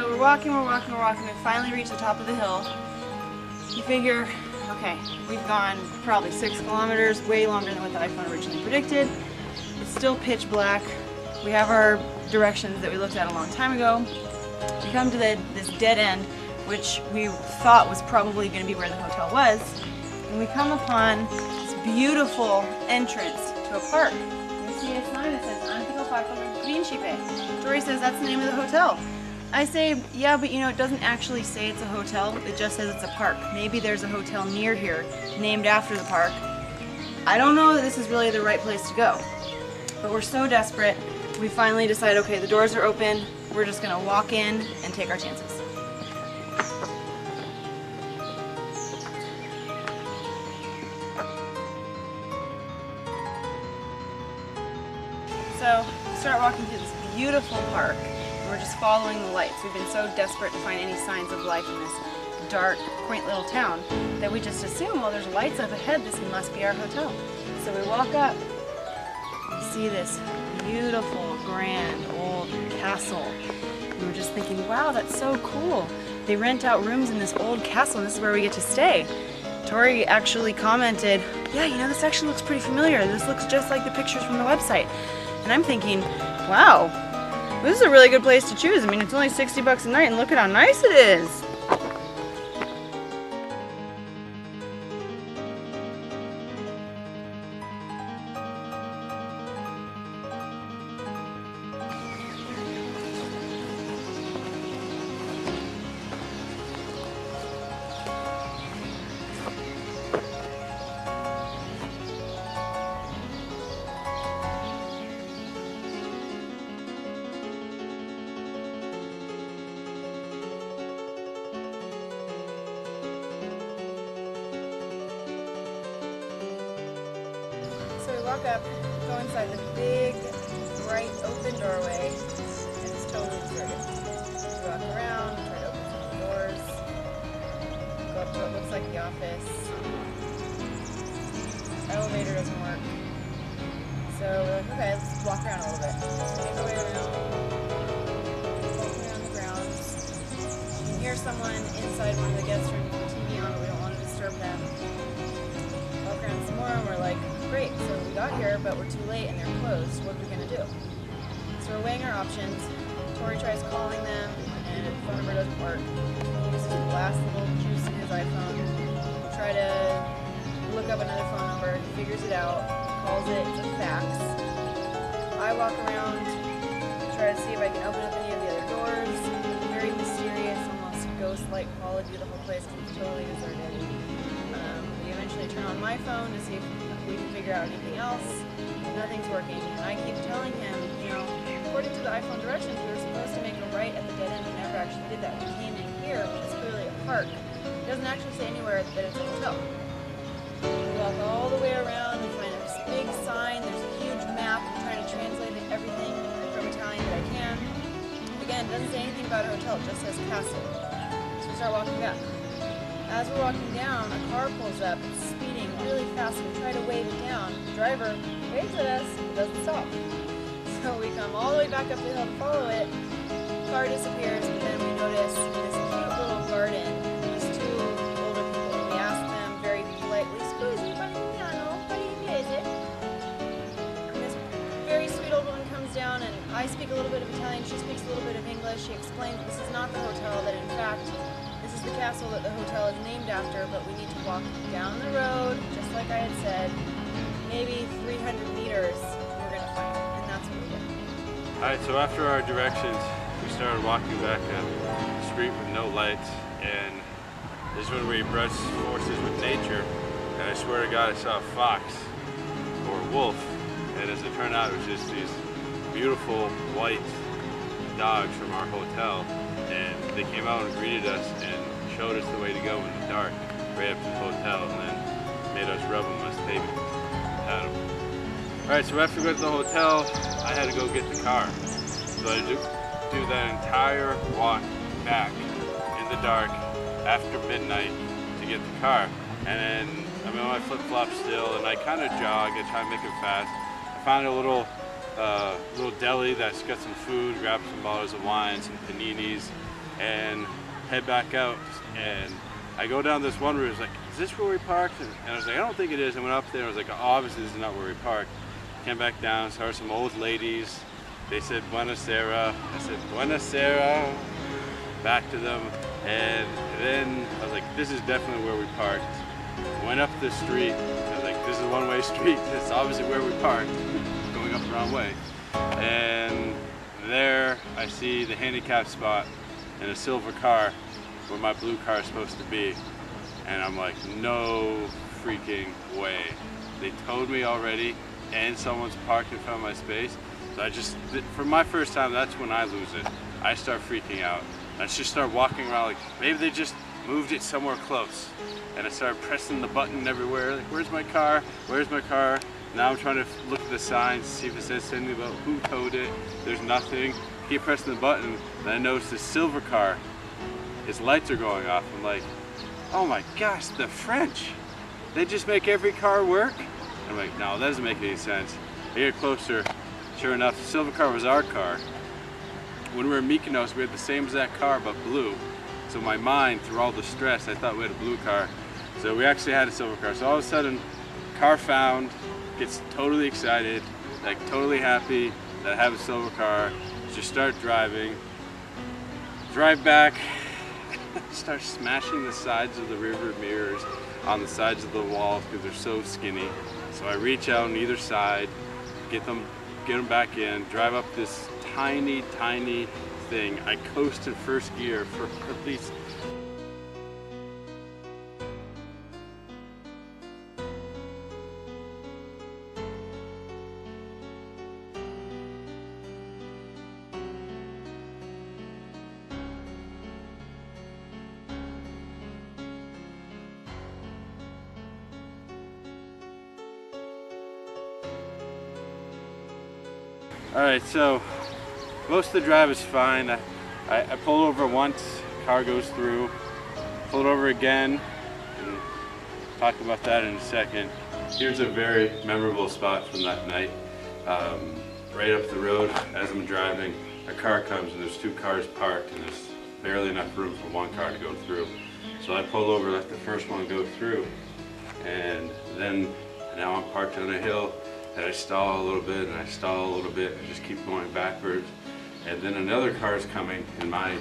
So we're walking, we finally reach the top of the hill. You figure, okay, we've gone probably 6 kilometers, way longer than what the iPhone originally predicted. It's still pitch black. We have our directions that we looked at a long time ago. We come to this dead end, which we thought was probably going to be where the hotel was, and we come upon this beautiful entrance to a park. We see a sign that says Antico Parco Principe. Tori says that's the name of the hotel. I say, yeah, but you know, it doesn't actually say it's a hotel, it just says it's a park. Maybe there's a hotel near here named after the park. I don't know that this is really the right place to go, but we're so desperate, we finally decide, okay, the doors are open, we're just gonna walk in and take our chances. So, we start walking through this beautiful park. We're just following the lights. We've been so desperate to find any signs of life in this dark, quaint little town that we just assume, well, there's lights up ahead, this must be our hotel. So we walk up, we see this beautiful, grand, old castle. And we're just thinking, wow, that's so cool. They rent out rooms in this old castle and this is where we get to stay. Tori actually commented, yeah, you know, this actually looks pretty familiar. This looks just like the pictures from the website. And I'm thinking, wow, this is a really good place to choose. I mean, it's only 60 bucks a night and look at how nice it is. So we walk up, go inside the big, bright, open doorway, and it's totally deserted. We walk around, try to open some of the doors, go up to what looks like the office. Elevator doesn't work. So we're like, okay, let's walk around a little bit. So we make our way around, walking around the grounds. You can hear someone inside one of the guest rooms with the TV on, but we don't want to disturb them. Walk around some more and we're like, great, so we got here, but we're too late and they're closed. What are we going to do? So we're weighing our options. Tori tries calling them, and the phone number doesn't work. He uses the last little juice in his iPhone. We try to look up another phone number. He figures it out, calls it, it's a fax. I walk around, try to see if I can open up any of the other doors. Very mysterious, almost ghost-like quality to the whole place because it's totally deserted. We eventually turn on my phone to see if we can figure out anything else. Nothing's working. And I keep telling him, you know, according to the iPhone directions, we were supposed to make a right at the dead end. We never actually did that. We came in here, which is clearly a park. It doesn't actually say anywhere that it's a hotel. We walk all the way around, we find this big sign, there's a huge map. I'm trying to translate everything from Italian that I can. Again, it doesn't say anything about a hotel, it just says castle. So we start walking back. As we're walking down, a car pulls up, it's speeding really fast, and we try to wave it down. The driver waves at us, it doesn't stop. So we come all the way back up the hill to follow it, the car disappears, and then we notice this cute little garden. These 2 older people, and we ask them very politely, "Scusi, parliamo, parliese?" And this very sweet old woman comes down, and I speak a little bit of Italian, she speaks a little bit of English. She explains this is not the hotel, that in fact, this is the castle that the hotel is named after, but we need to walk down the road, just like I had said, maybe 300 meters, we're going to find it, and that's what we did. Alright, so after our directions, we started walking back a street with no lights, and this is when we brushed forces with nature, and I swear to God I saw a fox, or a wolf, and as it turned out it was just these beautiful white dogs from our hotel. And they came out and greeted us and showed us the way to go in the dark, right up to the hotel, and then made us rub them as they had them. Alright, so after we got to the hotel, I had to go get the car. So I do that entire walk back in the dark after midnight to get the car. And then I'm in my flip-flops still, and I kind of jog, I try to make it fast. I found a little deli that's got some food, grabbed some bottles of wine, some paninis, and head back out. And I go down this one route. It's like, is this where we parked? And I was like, I don't think it is. I went up there. I was like, obviously this is not where we parked. Came back down. Saw some old ladies. They said Buonasera. I said Buonasera back to them. And then I was like, this is definitely where we parked. Went up the street. I was like, this is a one-way street. It's obviously where we parked. Going up the wrong way. And there I see the handicap spot and a silver car where my blue car is supposed to be. And I'm like, no freaking way. They towed me already and someone's parked in front of my space. So I just, for my first time, that's when I lose it. I start freaking out. I just start walking around like, maybe they just moved it somewhere close. And I started pressing the button everywhere, like, where's my car? Where's my car? Now I'm trying to look at the signs, see if it says something about who towed it. There's nothing. Keep pressing the button, and I notice the silver car, its lights are going off. I'm like, oh my gosh, the French. They just make every car work? I'm like, no, that doesn't make any sense. I get closer, sure enough, the silver car was our car. When we were in Mykonos, we had the same exact car, but blue. So my mind, through all the stress, I thought we had a blue car. So we actually had a silver car. So all of a sudden, car found, gets totally excited, like totally happy that I have a silver car. Just start driving, drive back, start smashing the sides of the rear mirrors on the sides of the walls because they're so skinny. So I reach out on either side, get them back in, drive up this tiny thing. I coast in first gear for at least Alright, so most of the drive is fine. I pulled over once, car goes through, pulled over again, and talk about that in a second. Here's a very memorable spot from that night. Right up the road, as I'm driving, a car comes and there's two cars parked and there's barely enough room for one car to go through. So I pull over, let the first one go through, and then now I'm parked on a hill. And I stall a little bit, and I stall a little bit, and just keep going backwards. And then another car is coming, and my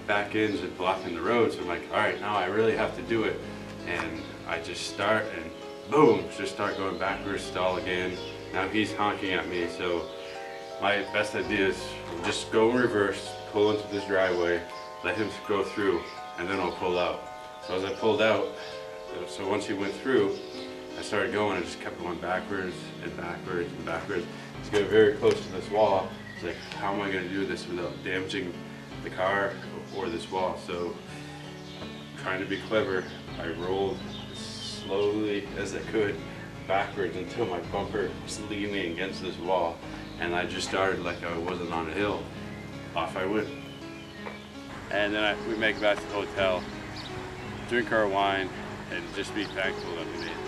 back end's blocking the road, so I'm like, all right, now I really have to do it. And I just start, and boom, just start going backwards, stall again. Now he's honking at me, so my best idea is just go in reverse, pull into this driveway, let him go through, and then I'll pull out. So as I pulled out, so once he went through, I started going and just kept going backwards and backwards and backwards. It's getting very close to this wall. It's like, how am I going to do this without damaging the car or this wall? So, trying to be clever, I rolled as slowly as I could backwards until my bumper was leaning against this wall. And I just started like I wasn't on a hill. Off I went. And then we make it back to the hotel, drink our wine, and just be thankful that we made it.